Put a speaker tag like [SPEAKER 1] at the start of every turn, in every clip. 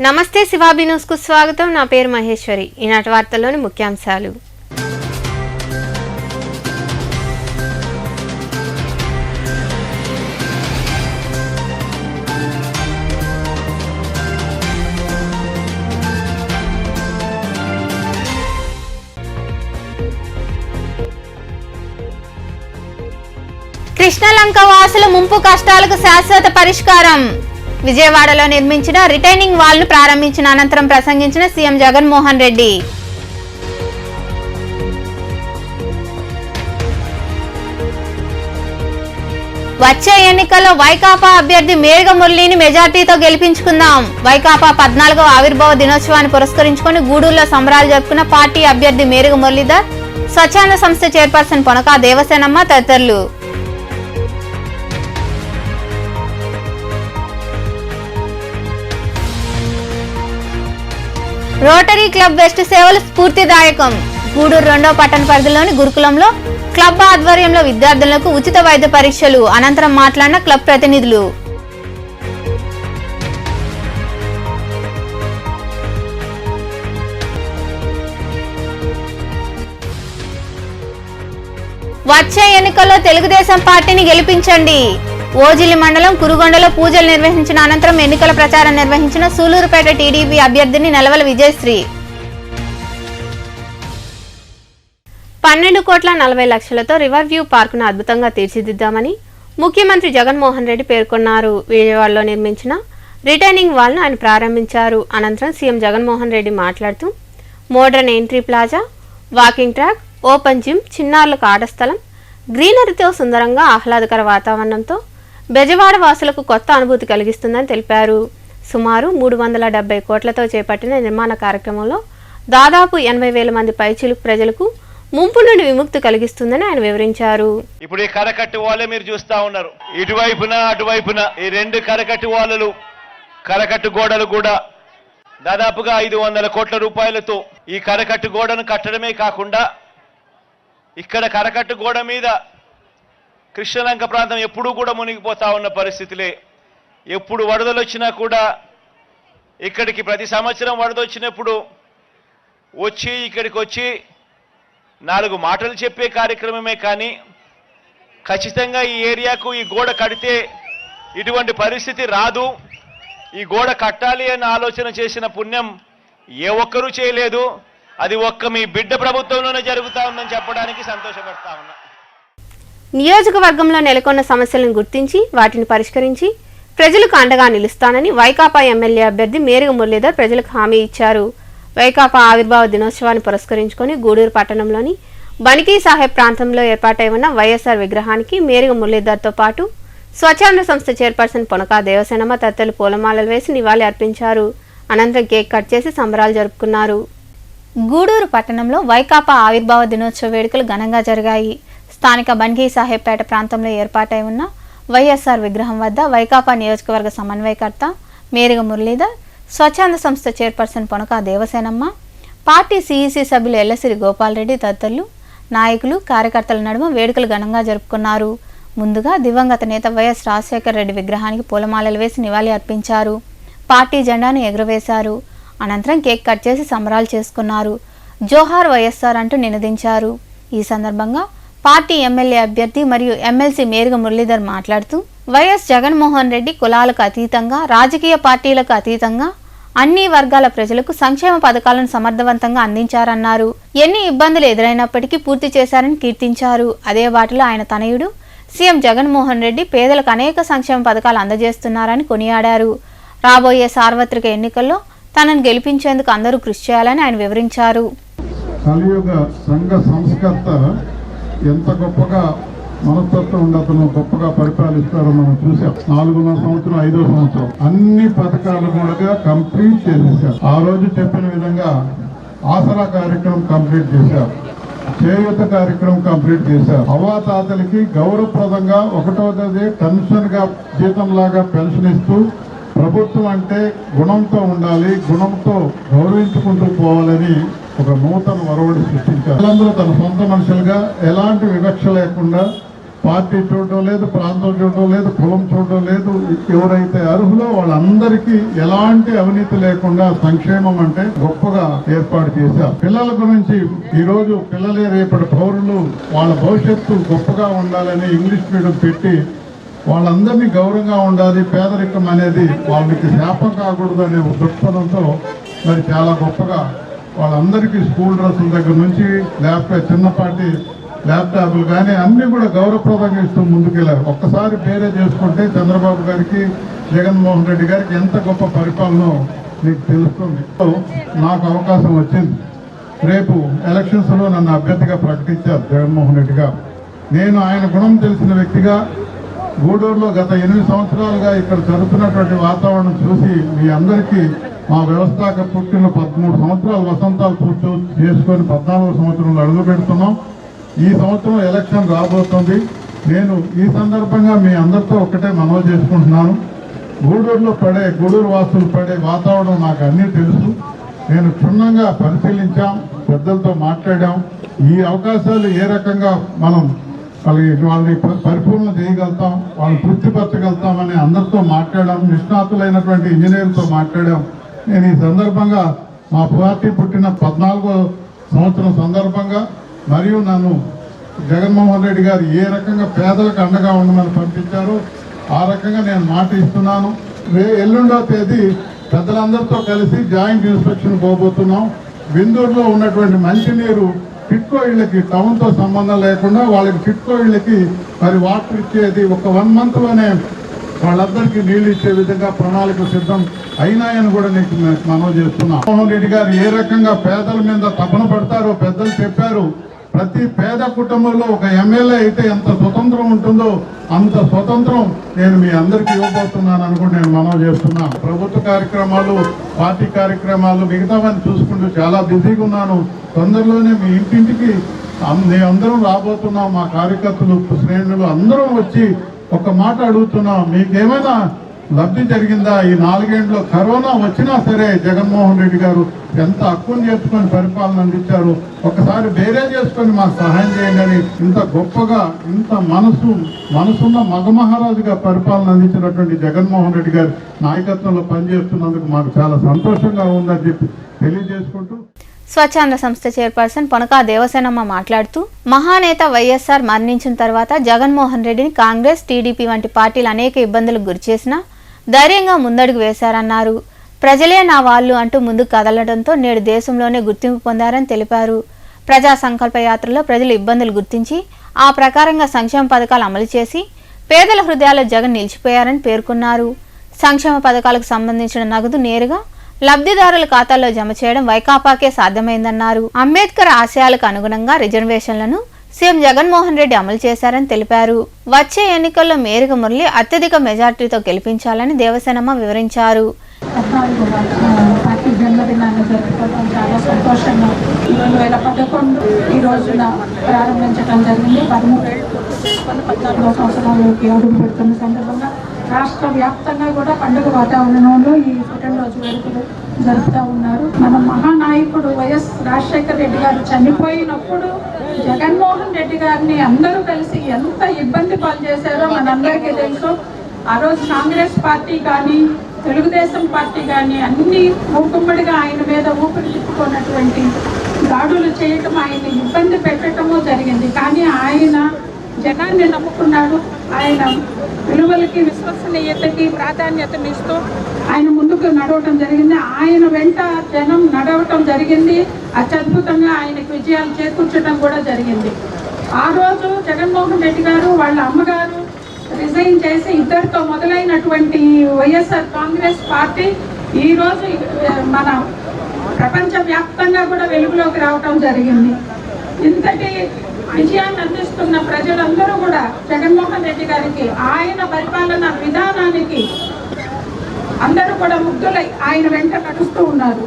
[SPEAKER 1] నమస్తే శివాబి న్యూస్ కు స్వాగతం. నా పేరు మహేశ్వరి. ఈనాటి వార్తల్లోని ముఖ్యాంశాలు. కృష్ణలంక వాసుల ముంపు కష్టాలకు శాశ్వత పరిష్కారం. విజయవాడలో నిర్మించిన రిటైనింగ్ వాల్ ను ప్రారంభించిన అనంతరం ప్రసంగించిన సీఎం జగన్మోహన్ రెడ్డి. వచ్చే ఎన్నికల్లో వైకాపా అభ్యర్థి మేరిగ మురళిని మెజార్టీతో గెలిపించుకుందాం. వైకాపా 14వ ఆవిర్భావ దినోత్సవాన్ని పురస్కరించుకుని గూడూరులో సంబరాలు జరుపుకున్న పార్టీ అభ్యర్థి మేరిగ మురళీధర్, స్వచ్ఛంద సంస్థ చైర్పర్సన్ పొనకా దేవసేనమ్మ తదితరులు. రోటరీ క్లబ్ వెస్ట్ సేవలు స్ఫూర్తిదాయకం. గూడూరు 2వ పట్టణ పరిధిలోని గురుకులంలో క్లబ్ ఆధ్వర్యంలో విద్యార్థులకు ఉచిత వైద్య పరీక్షలు. అనంతరం మాట్లాడిన క్లబ్ ప్రతినిధులు. వచ్చే ఎన్నికల్లో తెలుగుదేశం పార్టీని గెలిపించండి. ఓజిలి మండలం కురుగొండలో పూజలు నిర్వహించిన అనంతరం ఎన్నికల ప్రచారం నిర్వహించిన సూలూరుపేట టీడీపీ అభ్యర్థిని నెలవల విజయశ్రీ. 12,40,00,000తో రివర్ వ్యూ పార్కును అద్భుతంగా తీర్చిదిద్దామని ముఖ్యమంత్రి జగన్మోహన్ రెడ్డి పేర్కొన్నారు. విజయవాడలో నిర్మించిన రిటైనింగ్ వాల్ ను ఆయన ప్రారంభించారు. అనంతరం సీఎం జగన్మోహన్ రెడ్డి మాట్లాడుతూ modern entry plaza, walking track, open gym, చిన్నారులకు ఆట స్థలం, గ్రీనరీతో సుందరంగా ఆహ్లాదకర వాతావరణంతో బెజవాడ వాసులకు కొత్త అనుభూతి కలిగిస్తుందని తెలిపారు. సుమారు 370 కోట్లతో చేపట్టిన నిర్మాణ కార్యక్రమంలో దాదాపు 80,000 మంది పైచిలుకు ప్రజలకు ముంపు నుండి విముక్తి కలిగిస్తుందని ఆయన వివరించారు.
[SPEAKER 2] ఇప్పుడు ఈ కరకట్టు వాళ్ళే మీరు చూస్తా ఉన్నారు. ఇటువైపున అటువైపున ఈ రెండు కరకట్టు వాళ్ళలు, కరకట్టు గోడలు కూడా దాదాపుగా 500 కోట్ల రూపాయలతో ఈ కరకట్టు గోడను కట్టడమే కాకుండా ఇక్కడ కరకట్టు గోడ మీద కృష్ణలంక ప్రాంతం ఎప్పుడూ కూడా మునిగిపోతా ఉన్న పరిస్థితులే. ఎప్పుడు వరదలు వచ్చినా కూడా ఇక్కడికి ప్రతి సంవత్సరం వరద వచ్చినప్పుడు ఇక్కడికి వచ్చి 4 మాటలు చెప్పే కార్యక్రమమే కానీ ఖచ్చితంగా ఈ ఏరియాకు ఈ గోడ కడితే ఇటువంటి పరిస్థితి రాదు, ఈ గోడ కట్టాలి అన్న ఆలోచన చేసిన పుణ్యం ఏ ఒక్కరూ చేయలేదు. అది ఒక్క మీ బిడ్డ ప్రభుత్వంలోనే జరుగుతా ఉందని చెప్పడానికి సంతోషపడతా ఉన్నా.
[SPEAKER 1] నియోజకవర్గంలో నెలకొన్న సమస్యలను గుర్తించి వాటిని పరిష్కరించి ప్రజలకు అండగా నిలుస్తానని వైకాపా ఎమ్మెల్యే అభ్యర్థి మేరిగ మురళీధర్ ప్రజలకు హామీ ఇచ్చారు. వైకాపా ఆవిర్భావ దినోత్సవాన్ని పురస్కరించుకుని గూడూరు పట్టణంలోని బనికీ సాహెబ్ ప్రాంతంలో ఏర్పాటై ఉన్న వైఎస్ఆర్ విగ్రహానికి మేరిగ మురళీధర్తో పాటు స్వచ్ఛంద సంస్థ చైర్పర్సన్ పొనకా దేవసేనమ్మ తదితరులు పూలమాలలు వేసి నివాళి అర్పించారు. అనంతరం కేక్ కట్ చేసి సంబరాలు జరుపుకున్నారు. గూడూరు పట్టణంలో వైకాపా ఆవిర్భావ దినోత్సవ వేడుకలు ఘనంగా జరిగాయి. స్థానిక బన్గీ సాహెబ్పేట ప్రాంతంలో ఏర్పాటై ఉన్న వైఎస్ఆర్ విగ్రహం వద్ద వైకాపా నియోజకవర్గ సమన్వయకర్త మేరిగ మురళీధర్, స్వచ్ఛంద సంస్థ chairperson Ponaka Devasenamma, party CEC సభ్యులు ఎల్లసిరి గోపాల్ రెడ్డి తదితరులు, నాయకులు, కార్యకర్తల నడుమ వేడుకలు ఘనంగా జరుపుకున్నారు. ముందుగా దివంగత నేత వైఎస్ రాజశేఖర రెడ్డి విగ్రహానికి పూలమాలలు వేసి నివాళి అర్పించారు. పార్టీ జెండాను ఎగురవేశారు. అనంతరం కేక్ కట్ చేసి సంబరాలు చేసుకున్నారు. జోహార్ వైఎస్ఆర్ అంటూ నినదించారు. ఈ సందర్భంగా పార్టీ ఎమ్మెల్యే అభ్యర్థి మరియు ఎమ్మెల్సీ మేరిగ మురళీధర్ మాట్లాడుతూ వైఎస్ జగన్మోహన్ రెడ్డి కులాలకు అతీతంగా, రాజకీయ పార్టీలకు అతీతంగా అన్ని వర్గాల ప్రజలకు సంక్షేమ పథకాలను సమర్థవంతంగా అందించారన్నారు. ఎన్ని ఇబ్బందులు ఎదురైనప్పటికీ పూర్తి చేశారని కీర్తించారు. అదే బాటలో ఆయన తనయుడు సీఎం జగన్మోహన్ రెడ్డి పేదలకు అనేక సంక్షేమ పథకాలు అందజేస్తున్నారని కొనియాడారు. రాబోయే సార్వత్రిక ఎన్నికల్లో తనను గెలిపించేందుకు అందరూ కృషి చేయాలని ఆయన వివరించారు.
[SPEAKER 3] కలియుగ సంఘ సంస్కర్త ఎంత గొప్పగా మనస్తత్వం ఉండతను గొప్పగా పరిపాలిస్తారో మనం చూసాం. 4వ సంవత్సరం 5వ సంవత్సరం అన్ని పథకాలు కూడా కంప్లీట్ చేసేసారు. ఆ రోజు చెప్పిన విధంగా ఆసరా కార్యక్రమం కంప్లీట్ చేశారు, చేయూత కార్యక్రమం కంప్లీట్ చేశారు. అవ్వాతాతలకి గౌరవప్రదంగా 1వ తేదీ పెన్షన్ గా జీతం లాగా పెన్షన్ ఇస్తూ ప్రభుత్వం అంటే గుణంతో ఉండాలి, గుణంతో గౌరవించుకుంటూ పోవాలని ఒక నూతన ఒరవడి సృష్టించారు. అందరూ తన సొంత మనుషులుగా ఎలాంటి వివక్ష లేకుండా పార్టీ చూడటం లేదు, ప్రాంతం చూడటం లేదు, కులం చూడటం లేదు. ఎవరైతే అర్హులో వాళ్ళందరికీ ఎలాంటి అవినీతి లేకుండా సంక్షేమం అంటే గొప్పగా ఏర్పాటు చేశారు. పిల్లల గురించి ఈరోజు పిల్లలే రేపటి పౌరులు, వాళ్ళ భవిష్యత్తు గొప్పగా ఉండాలని ఇంగ్లీష్ మీడియం పెట్టి వాళ్ళందరినీ గౌరవంగా ఉండాలి, పేదరికం అనేది వాళ్ళకి శాపం కాకూడదు అనే దృక్పథంతో మరి చాలా గొప్పగా వాళ్ళందరికీ స్కూల్ డ్రెస్సుల దగ్గర నుంచి ల్యాప్టాప్, చిన్నపాటి ల్యాప్టాప్లు కానీ అన్ని కూడా గౌరవప్రదంగా ఇస్తూ ముందుకెళ్ళారు. ఒక్కసారి పేరే చేసుకుంటే చంద్రబాబు గారికి, జగన్మోహన్ రెడ్డి గారికి ఎంత గొప్ప పరిపాలన మీకు తెలుస్తుంది. నాకు అవకాశం వచ్చింది. రేపు ఎలక్షన్స్లో నన్ను అభ్యర్థిగా ప్రకటించారు జగన్మోహన్ రెడ్డి గారు. నేను ఆయన గుణం తెలిసిన వ్యక్తిగా గూడూరులో గత 8 సంవత్సరాలుగా ఇక్కడ జరుగుతున్నటువంటి వాతావరణం చూసి మీ అందరికీ మా వ్యవస్థాక పుట్టిన 13 సంవత్సరాలు వసంతాలు పూర్తి చేసుకొని 14వ సంవత్సరంలో అడుగు పెడుతున్నాం. ఈ సంవత్సరం ఎలక్షన్ రాబోతుంది. నేను ఈ సందర్భంగా మీ అందరితో ఒకటే మనవి చేసుకుంటున్నాను. గూడూరు వాసులు పడే వాతావరణం నాకు అన్నీ తెలుసు. నేను క్షుణ్ణంగా పరిశీలించాం, పెద్దలతో మాట్లాడాం. ఈ అవకాశాలు ఏ రకంగా మనం వాళ్ళని పరిపూర్ణ చేయగలుగుతాం, వాళ్ళని తృప్తిపరచగలుగుతామని అందరితో మాట్లాడాం. నిష్ణాతులైనటువంటి ఇంజనీర్లతో మాట్లాడాం. నేను ఈ సందర్భంగా మా పార్టీ పుట్టిన 14వ సంవత్సరం సందర్భంగా మరియు నన్ను జగన్మోహన్ రెడ్డి గారు ఏ రకంగా పేదలకు అండగా ఉండమని పంపించారో ఆ రకంగా నేను మాట ఇస్తున్నాను. ఎల్లుండో తేదీ పెద్దలందరితో కలిసి జాయింట్ ఇన్స్పెక్షన్ పోబోతున్నాం. విందూరులో ఉన్నటువంటి మంచినీరు టిట్కో ఇళ్ళకి, టౌన్తో సంబంధం లేకుండా వాళ్ళకి టిట్కో ఇళ్ళకి మరి వాటర్ ఇచ్చేది ఒక 1 monthలోనే వాళ్ళందరికీ నీళ్లు ఇచ్చే విధంగా ప్రణాళిక సిద్ధం అయినాయని కూడా నీకు మనవి చేస్తున్నాం. జగన్మోహన్ రెడ్డి గారు ఏ రకంగా పేదల మీద తపన పడతారో పెద్దలు చెప్పారు. ప్రతి పేద కుటుంబంలో ఒక ఎమ్మెల్యే అయితే ఎంత స్వతంత్రం ఉంటుందో అంత స్వతంత్రం నేను మీ అందరికీ ఇవ్వబోతున్నాను అని కూడా నేను మనవి చేస్తున్నాను. ప్రభుత్వ కార్యక్రమాలు, పార్టీ కార్యక్రమాలు మిగతావన్నీ చూసుకుంటూ చాలా బిజీగా ఉన్నాను. తొందరలోనే మీ ఇంటింటికి అందరం రాబోతున్నాం. మా కార్యకర్తలు, శ్రేణులు అందరం వచ్చి ఒక మాట అడుగుతున్నాం, మీకేమైనా లబ్ధి జరిగిందా? ఈ 4 ఏళ్ళలో కరోనా వచ్చినా సరే జగన్మోహన్ రెడ్డి గారు ఎంత హక్కును చేర్చుకొని పరిపాలన అందించారు. ఒకసారి వేరే చేసుకొని మాకు సహాయం చేయండి. ఇంత గొప్పగా, ఇంత మనసున్న మగమహారాజుగా పరిపాలన అందించినటువంటి జగన్మోహన్ రెడ్డి గారి నాయకత్వంలో పనిచేస్తున్నందుకు మాకు చాలా సంతోషంగా ఉందని చెప్పి తెలియజేసుకుంటూ
[SPEAKER 1] స్వచ్ఛంద సంస్థ చైర్పర్సన్ పొనకా దేవసేనమ్మ మాట్లాడుతూ, మహానేత వైఎస్ఆర్ మరణించిన తర్వాత జగన్మోహన్ రెడ్డిని కాంగ్రెస్, టీడీపీ వంటి పార్టీలు అనేక ఇబ్బందులకు గురిచేసినా ధైర్యంగా ముందడుగు వేశారన్నారు. ప్రజలే నా వాళ్ళు అంటూ ముందుకు కదలడంతో నేడు దేశంలోనే గుర్తింపు పొందారని తెలిపారు. ప్రజా సంకల్ప యాత్రలో ప్రజలు ఇబ్బందులు గుర్తించి ఆ ప్రకారంగా సంక్షేమ పథకాలు అమలు చేసి పేదల హృదయాల్లో జగన్ నిలిచిపోయారని పేర్కొన్నారు. సంక్షేమ పథకాలకు సంబంధించిన నగదు నేరుగా లబ్ధిదారుల ఖాతాల్లో జమ చేయడం వైకాపాకే సాధ్యమైందన్నారు. అంబేద్కర్ ఆశయాలకు అనుగుణంగా రిజర్వేషన్లను సీఎం జగన్మోహన్ రెడ్డి అమలు చేశారని తెలిపారు. వచ్చే ఎన్నికల్లో మేరకు మురళి అత్యధిక మెజార్టీతో గెలిపించాలని దేవసేనమ్మ వివరించారు.
[SPEAKER 4] పార్టీ జన్మదినాన్ని జరుపుకోవడం చాలా సంతోషంగా 2011 ఈ రోజున ప్రారంభించడం జరిగింది. 13 ఏళ్ళు చేసుకొని 14వ సంవత్సరంలోకి అడుగు పెడుతున్న సందర్భంగా రాష్ట్ర వ్యాప్తంగా కూడా పండుగ వాతావరణంలో ఈ పుట్టినరోజు వేడుకలు జరుపుతూ ఉన్నారు. మన మహానాయకుడు వైఎస్ రాజశేఖర రెడ్డి గారు చనిపోయినప్పుడు జగన్మోహన్ రెడ్డి గారిని అందరూ కలిసి ఎంత ఇబ్బంది పాలు చేశారో మనందరికీ తెలుసు. ఆ రోజు కాంగ్రెస్ పార్టీ కానీ, తెలుగుదేశం పార్టీ కానీ అన్ని మూకుమ్మడిగా ఆయన మీద ఊపిరి తిప్పుకున్నటువంటి దాడులు చేయటం, ఆయన్ని ఇబ్బంది పెట్టడము జరిగింది. కానీ ఆయన జనాన్ని నమ్ముకున్నాడు. ఆయన విలువలకి, విశ్వసనీయతకి ప్రాధాన్యతనిస్తూ ఆయన ముందుకు నడవటం జరిగింది. ఆయన వెంట జనం నడవటం జరిగింది. అత్యద్భుతంగా ఆయనకు విజయాలు చేకూర్చడం కూడా జరిగింది. ఆ రోజు జగన్మోహన్ రెడ్డి గారు వాళ్ళ అమ్మగారు రిజైన్ చేసి ఇద్దరితో మొదలైనటువంటి వైఎస్ఆర్ కాంగ్రెస్ పార్టీ ఈరోజు మన ప్రపంచ వ్యాప్తంగా కూడా వెలుగులోకి రావటం జరిగింది. ఇంతటి విజయాన్ని అందిస్తున్న ప్రజలందరూ కూడా జగన్మోహన్ రెడ్డి గారికి, ఆయన పరిపాలన విధానానికి అందరూ కూడా ముగ్ధులై ఆయన వెంట నడుస్తూ ఉన్నారు.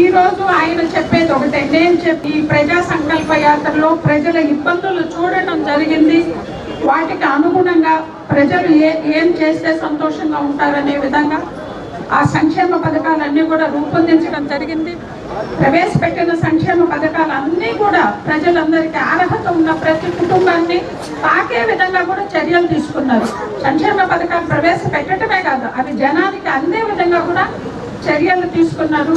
[SPEAKER 4] ఈరోజు ఆయన చెప్పేది ఒకటే, నేను చెప్పి ఈ ప్రజా సంకల్ప యాత్రలో ప్రజల ఇబ్బందులు చూడటం జరిగింది. వాటికి అనుగుణంగా ప్రజలు ఏం చేస్తే సంతోషంగా ఉంటారనే విధంగా ఆ సంక్షేమ పథకాలన్నీ కూడా రూపొందించడం జరిగింది. ప్రవేశపెట్టిన సంక్షేమ పథకాలన్నీ కూడా ప్రజలందరికీ అర్హత ఉన్న ప్రతి కుటుంబాన్ని తాకే విధంగా కూడా చర్యలు తీసుకున్నారు. సంక్షేమ పథకాలు ప్రవేశపెట్టడమే కాదు, అవి జనానికి అందే విధంగా కూడా చర్యలు తీసుకున్నారు.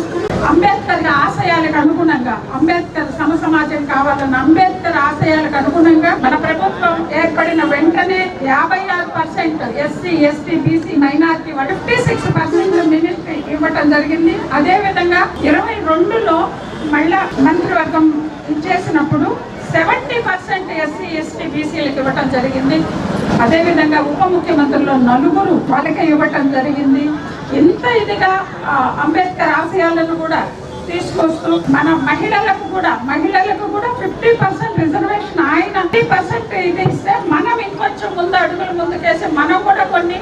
[SPEAKER 4] అంబేద్కర్ ఆశయాలకు అనుగుణంగా, అంబేద్కర్ సమాజం కావాలన్న అంబేద్కర్ ఆశయాలకు అనుగుణంగా మన ప్రభుత్వం ఏర్పడిన వెంటనే 56% SC, ST, BC, minority 56% ministry ఇవ్వటం జరిగింది. అదే విధంగా 22లో మహిళా మంత్రివర్గం ఇచ్చేసినప్పుడు 70% ఎస్సీ, ఎస్టీ, బీసీలకు ఇవ్వటం జరిగింది. అదేవిధంగా ఉప ముఖ్యమంత్రుల్లో 4 వాళ్ళకే ఇవ్వటం జరిగింది. ఇంత ఇదిగా అంబేద్కర్ ఆశయాలను కూడా తీసుకొస్తూ మన మహిళలకు కూడా 50% రిజర్వేషన్, ఆయన 50% ఇది ఇస్తే మనం ఇంకొంచెం ముందు అడుగులు ముందుకేసి మనం కూడా కొన్ని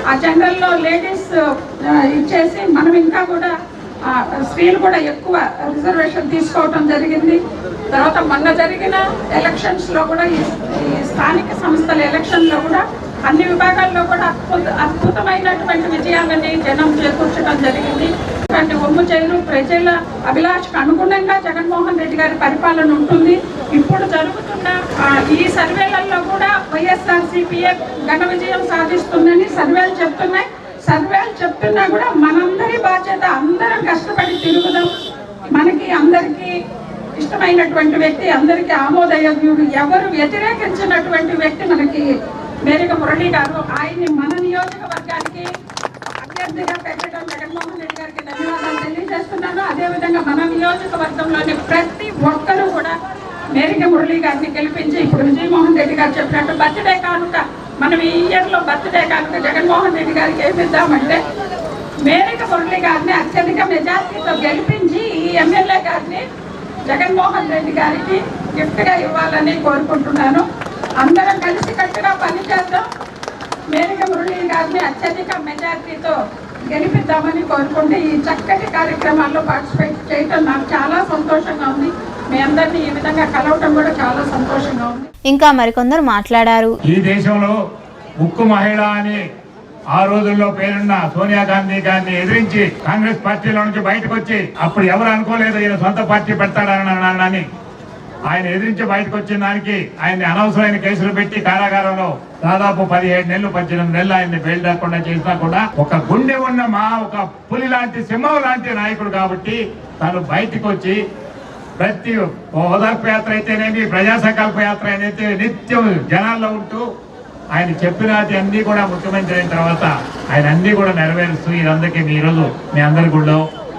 [SPEAKER 4] ఆ జనరల్లో లేడీస్ ఇచ్చేసి మనం ఇంకా కూడా స్త్రీలు కూడా ఎక్కువ రిజర్వేషన్ తీసుకోవటం జరిగింది. తర్వాత మొన్న జరిగిన ఎలక్షన్స్ లో కూడా ఈ స్థానిక సంస్థల ఎలక్షన్ లో కూడా అన్ని విభాగాల్లో కూడా అద్భుతమైనటువంటి విజయాలని జనం చేకూర్చడం జరిగింది. ఒమ్ము చేయను ప్రజల అభిలాషకు అనుగుణంగా జగన్మోహన్ రెడ్డి గారి పరిపాలన ఉంటుంది. ఇప్పుడు జరుగుతున్న ఈ సర్వేలలో కూడా వైఎస్ఆర్సీపీఏ ఘన విజయం సాధిస్తుందని సర్వేలు చెప్తున్నాయి. సర్వేలు చెప్తున్నా కూడా మనందరి బాధ్యత, అందరం కష్టపడి తిరుగుదాం. మనకి అందరికీ ఇష్టమైనటువంటి వ్యక్తి, అందరికీ ఆమోదయోగ్యుడు, ఎవరు వ్యతిరేకించినటువంటి వ్యక్తి మనకి మేరిక మురళి గారు. ఆయన్ని మన నియోజకవర్గానికి అభ్యర్థిగా పెట్టడం జగన్మోహన్ రెడ్డి గారికి ధన్యవాదాలు తెలియజేస్తున్నాను. అదేవిధంగా మన నియోజకవర్గంలోని ప్రతి ఒక్కరూ కూడా మేరిక మురళి గారిని గెలిపించి, ఇప్పుడు విజయమోహన్ రెడ్డి గారు చెప్పినట్టు బర్త్డే కానుక, మనం ఈ ఇయర్లో బర్త్డే కానుక జగన్మోహన్ రెడ్డి గారికి ఏమిద్దామంటే మేరిక మురళి గారిని అత్యధిక మెజార్టీతో గెలిపించి ఈ ఎమ్మెల్యే గారిని జగన్మోహన్ రెడ్డి గారికి గిఫ్ట్గా ఇవ్వాలని కోరుకుంటున్నాను. అందరం కలిసి కట్టుగా పనిచేద్దాం. మేరిక మురళి గారిని అత్యధిక మెజార్టీతో గెలిపిద్దామని కోరుకుంటే ఈ చక్కటి కార్యక్రమాల్లో పార్టిసిపేట్ చేయటం నాకు చాలా సంతోషంగా ఉంది. మీ అందరినీ ఈ విధంగా కలవటం కూడా చాలా సంతోషంగా ఉంది.
[SPEAKER 1] ఇంకా మరికొందరు మాట్లాడారు.
[SPEAKER 5] ఈ దేశంలో ఉక్కు మహిళ అని ఆ రోజుల్లో పేరున్న సోనియా గాంధీ గారిని ఎదిరించి కాంగ్రెస్ పార్టీలో నుంచి బయటకు వచ్చి, అప్పుడు ఎవరు అనుకోలేదు ఈయన సొంత పార్టీ పెడతాడని, ఆయన ఎదిరించి బయటకు వచ్చిన దానికి ఆయన్ని అనవసరమైన కేసులు పెట్టి కారాగారంలో దాదాపు 17 నెలలు 18 నెలలు ఆయన్ని బెయిల్ రాకుండా చేసినా కూడా ఒక గుండె ఉన్న ఒక పులి లాంటి సింహం లాంటి నాయకుడు కాబట్టి తను బయటకు వచ్చి ప్రతి ఓదార్పు యాత్ర అయితేనేమి, ప్రజా సంకల్ప యాత్ర అయితే నిత్యం జనాల్లో ఉంటూ ఆయన చెప్పినది అన్ని కూడా ముఖ్యమంత్రి అయిన తర్వాత ఆయన అన్ని కూడా నెరవేరుస్తూ ఇదందరికీ ఈ రోజు మీ అందరి గుళ్ళో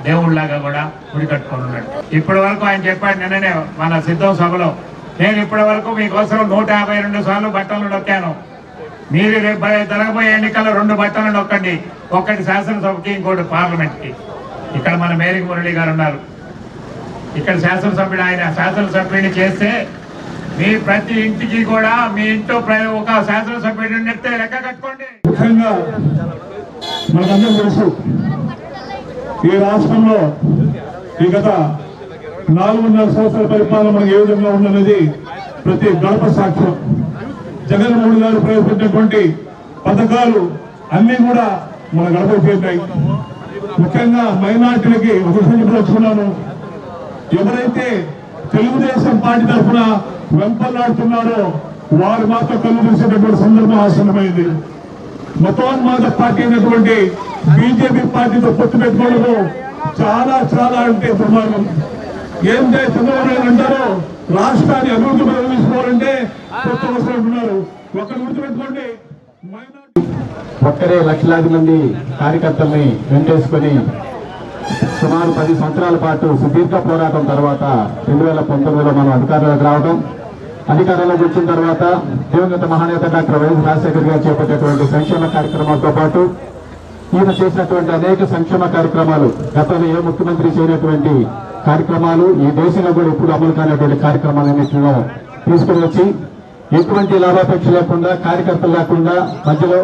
[SPEAKER 5] దేవుళ్ళలాగా కూడా గుడి కట్టుకొని ఉన్నాడు. ఇప్పటి వరకు ఆయన చెప్పాడు నిన్ననే మన సిద్ధం సభలో, నేను ఇప్పటి వరకు మీకోసం 152 సార్లు బట్టలు నొక్కాను. మీరు రేపు జరగబోయే ఎన్నికల్లో 2 బట్టలు నొక్కండి, ఒకటి శాసనసభకి, ఇంకోటి పార్లమెంట్ కి. ఇక్కడ మన మేరిక మురళి గారు ఉన్నారు. ఇక్కడ శాసనసభ్యుడు, ఆయన శాసనసభ్యుడిని చేస్తే మీ ప్రతి ఇంటికి కూడా మీ ఇంట్లో ఒక శాసనసభ్యుడు నెడితే లెక్క కట్టుకోండి.
[SPEAKER 3] ముఖ్యంగా మనకందరూ తెలుసు, ఈ రాష్ట్రంలో ఈ గత 4.5 సంవత్సరాల పరిపాలన మనకు ఏ విధంగా ఉందనేది ప్రతి గడప సాక్ష్యం. జగన్మోహన్ గారు ప్రవేశపెట్టినటువంటి పథకాలు అన్ని కూడా మన గడప చేశాయి. ముఖ్యంగా మైనార్టీలకి ఒక విషయం చెప్పుకున్నాను. ఎవరైతే తెలుగుదేశం పార్టీ తరఫున వెంపల్లాడుతున్నారో వారు మాత్రం కళ్ళు తెరిచేటటువంటి సందర్భం ఆసన్నమైంది. మతోన్మాద పార్టీ అయినటువంటి బీజేపీ పార్టీతో పొత్తు పెట్టుకోవడం చాలా చాలా అంటే ప్రమాదం. ఏం చంద్రబాబు నాయుడు అంటారో రాష్ట్రాన్ని అభివృద్ధి తీసుకోవాలంటే కొత్త వస్తువులు ఉన్నారు, ఒకరు గుర్తుపెట్టుకోండి.
[SPEAKER 6] ఒక్కరే లక్షలాది మంది కార్యకర్తల్ని వెంటేసుకొని సుమారు 10 సంవత్సరాల పాటు సుదీర్ఘ పోరాటం తర్వాత 2019లో మనం అధికారంలోకి రావడం, అధికారంలోకి వచ్చిన తర్వాత దివంగత మహానేత డాక్టర్ వైఎస్ రాజశేఖర్ గారు చేపట్టేటువంటి సంక్షేమ కార్యక్రమాలతో పాటు ఈయన చేసినటువంటి అనేక సంక్షేమ కార్యక్రమాలు, గతంలో ఏ ముఖ్యమంత్రి చేయనటువంటి కార్యక్రమాలు, ఈ దేశంలో కూడా ఎప్పుడు అమలు కానటువంటి కార్యక్రమాలన్నింటిలో తీసుకుని వచ్చి ఎటువంటి లాభాపేక్ష లేకుండా, కార్యకర్తలు లేకుండా మధ్యలో,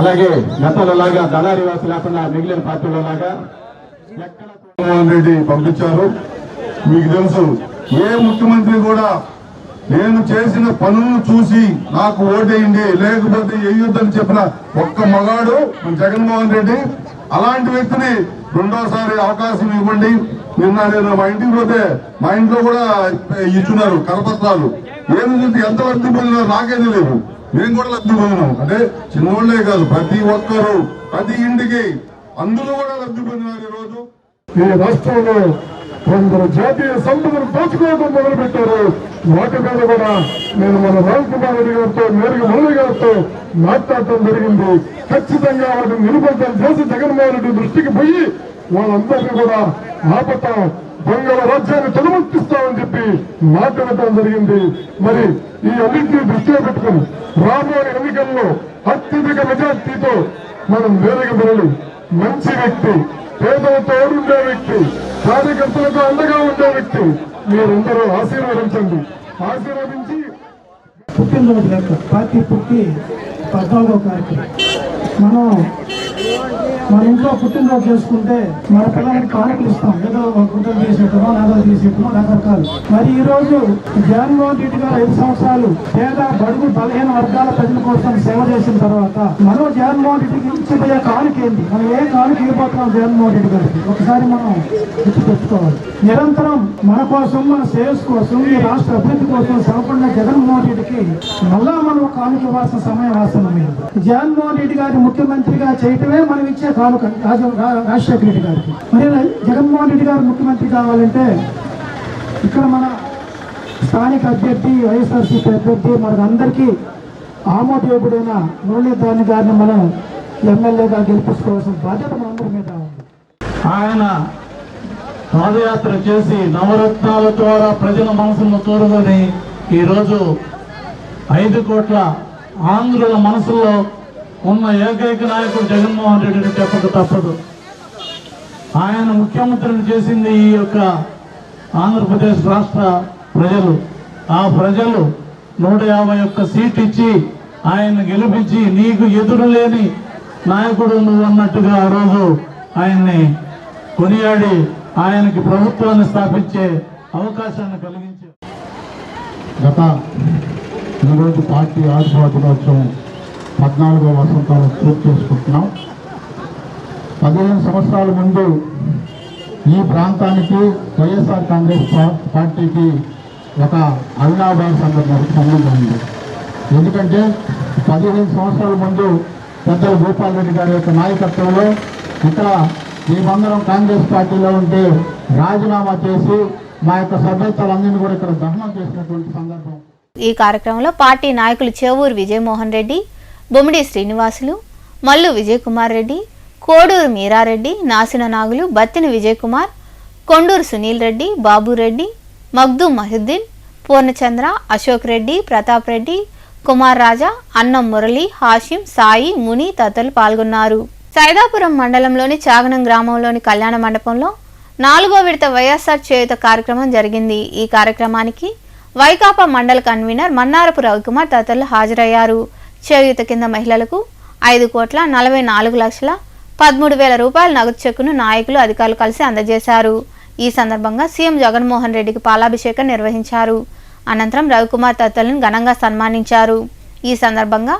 [SPEAKER 6] అలాగే గతంలో లాగా దళారీ వాసు లేకుండా మిగిలిన పార్టీలో లాగా
[SPEAKER 3] జగన్మోహన్ రెడ్డి పంపించారు. మీకు తెలుసు, ఏ ముఖ్యమంత్రి కూడా నేను చేసిన పనులను చూసి నాకు ఓటేయండి లేకపోతే వేయొద్దని చెప్పిన ఒక్క మగాడు జగన్మోహన్ రెడ్డి. అలాంటి వ్యక్తిని రెండోసారి అవకాశం ఇవ్వండి. నిన్న నేను మా ఇంటికి పోతే మా ఇంట్లో కూడా ఇచ్చున్నారు కరపత్రాలు. ఏమి చూసి ఎంత లబ్ధి పొందినారు నాకే తెలియదు. మేము కూడా లబ్ధి పొందినాం. అంటే చిన్నోళ్లే కాదు, ప్రతి ఒక్కరు ప్రతి ఇంటికి అందరూ కూడా లబ్ధి పొందినారు. ఈ రోజు
[SPEAKER 7] ఈ రాష్ట్రంలో కొందరు జాతీయ సంపదను దోచుకోవడం మొదలు పెట్టారు. వాటి మీద కూడా నేను మన రామ్కుమార్ రెడ్డి గారితో, మేరకు మురళి గారితో మాట్లాడటం జరిగింది. ఖచ్చితంగా వాటిని నిలుపుదల చేసి జగన్మోహన్ రెడ్డి దృష్టికి పోయి వాళ్ళందరినీ కూడా ఆపతాం, దొంగల రాజ్యాన్ని తొలగిస్తామని చెప్పి మాట్లాడటం జరిగింది. మరి ఈ అన్నింటినీ దృష్టిలో పెట్టుకుని రాబోయే ఎన్నికల్లో అత్యధిక మెజార్టీతో మనం మేరకు మురళి మంచి వ్యక్తి, పేదలతో ఉండే వ్యక్తి, కార్యకర్తలకు అండగా ఉండే వ్యక్తి, మీరందరూ ఆశీర్వదించండి. ఆశీర్వదించి
[SPEAKER 8] పుట్టినరోజు లెక్క పార్టీ పుట్టి 14వ కార్యక్రమం మనం మన ఇంట్లో పుట్టినరోజు చేసుకుంటే మన పిల్లలకి కానుకలు ఇస్తాం. ఏదో గుంటలు తీసేటమో నాదాలు తీసేటమో రకరకాలు. మరి ఈ రోజు జగన్మోహన్ రెడ్డి గారు 5 సంవత్సరాలు పేద బడుగు బలహీన వర్గాల ప్రజల కోసం సేవ చేసిన తర్వాత మనం జగన్మోహన్ రెడ్డికి ఇచ్చిపోయే కానుక ఏంటి, మనం ఏ కానుక ఇవ్వబోతున్నాం జగన్మోహన్ రెడ్డి గారికి ఒకసారి మనం గుర్తు పెట్టుకోవాలి. నిరంతరం మన కోసం, మన శ్రేయస్ కోసం, ఈ రాష్ట్ర అభివృద్ధి కోసం శ్రమపడిన జగన్మోహన్ రెడ్డికి మళ్ళా మనం కానుక ఇవ్వాల్సిన సమయం ఆసన్నమైంది. జగన్మోహన్ రెడ్డి గారి ముఖ్యమంత్రిగా చేయటమే మనం ఇచ్చే కానుక రాజశేఖర రెడ్డి గారికి. మరి జగన్మోహన్ రెడ్డి గారు ముఖ్యమంత్రి కావాలంటే ఇక్కడ మన స్థానిక అభ్యర్థి, వైఎస్ఆర్సీపీ అభ్యర్థి, మనకందరికీ ఆమోదయోగుడైన మురళీధర్ గారిని మనం ఎమ్మెల్యేగా గెలిపించుకోవాల్సిన బాధ్యత మనందరి మీద ఉంది.
[SPEAKER 6] ఆయన పాదయాత్ర చేసి నవరత్నాల ద్వారా ప్రజల మనసులను తోడుకొని ఈరోజు 5 కోట్ల ఆంధ్రుల మనసుల్లో ఉన్న ఏకైక నాయకుడు జగన్మోహన్ రెడ్డిని చెప్పక తప్పదు. ఆయన ముఖ్యమంత్రిని చేసింది ఈ యొక్క ఆంధ్రప్రదేశ్ రాష్ట్ర ప్రజలు. ఆ ప్రజలు 151 సీట్ ఇచ్చి ఆయన గెలిపించి నీకు ఎదురు లేని నాయకుడు నువ్వు అన్నట్టుగా ఆ రోజు ఆయన్ని కొనియాడి ఆయనకి ప్రభుత్వాన్ని స్థాపించే అవకాశాన్ని కలిగించారు.
[SPEAKER 3] గత ఈరోజు పార్టీ ఆవిర్భావ దినోత్సవం 14వ వసంతాలు పూర్తి చేసుకుంటున్నాం. 15 సంవత్సరాల ముందు ఈ ప్రాంతానికి వైఎస్ఆర్ కాంగ్రెస్ పార్టీకి ఒక అవినాభావ సంబంధం ఉంది. ఎందుకంటే 15 సంవత్సరాల ముందు పెద్దల గోపాల్ రెడ్డి గారి యొక్క నాయకత్వంలో ఇక్కడ మేమందరం కాంగ్రెస్ పార్టీలో ఉంటే రాజీనామా చేసి మా యొక్క సభ్యత్వాలన్నింటినీ కూడా ఇక్కడ దహనం చేసినటువంటి సందర్భం.
[SPEAKER 1] ఈ కార్యక్రమంలో పార్టీ నాయకులు చేవూరు విజయమోహన్ రెడ్డి, బొమ్మిడి శ్రీనివాసులు, మల్లు విజయకుమార్ రెడ్డి, కోడూరు మీరారెడ్డి, నాసిన నాగులు, బత్తిని విజయకుమార్, కొండూరు సునీల్ రెడ్డి, బాబురెడ్డి, మగ్దూ మహిద్దీన్, పూర్ణచంద్ర, అశోక్ రెడ్డి, ప్రతాప్ రెడ్డి, కుమార్ రాజా, అన్నం మురళి, హాషిం, సాయి, ముని తదితరులు పాల్గొన్నారు. సైదాపురం మండలంలోని చాగనం గ్రామంలోని కళ్యాణ మండపంలో 4వ విడత వైఎస్ఆర్ చేయూత కార్యక్రమం జరిగింది. ఈ కార్యక్రమానికి వైకాపా మండల కన్వీనర్ మన్నారపు రవికుమార్ తదితరులు హాజరయ్యారు. చేయూత కింద మహిళలకు 5,44,13,000 రూపాయల నగదు చెక్కును నాయకులు, అధికారులు కలిసి అందజేశారు. ఈ సందర్భంగా సీఎం జగన్మోహన్ రెడ్డికి పాలాభిషేకం నిర్వహించారు. అనంతరం రవికుమార్ తదితరులను ఘనంగా సన్మానించారు. ఈ సందర్భంగా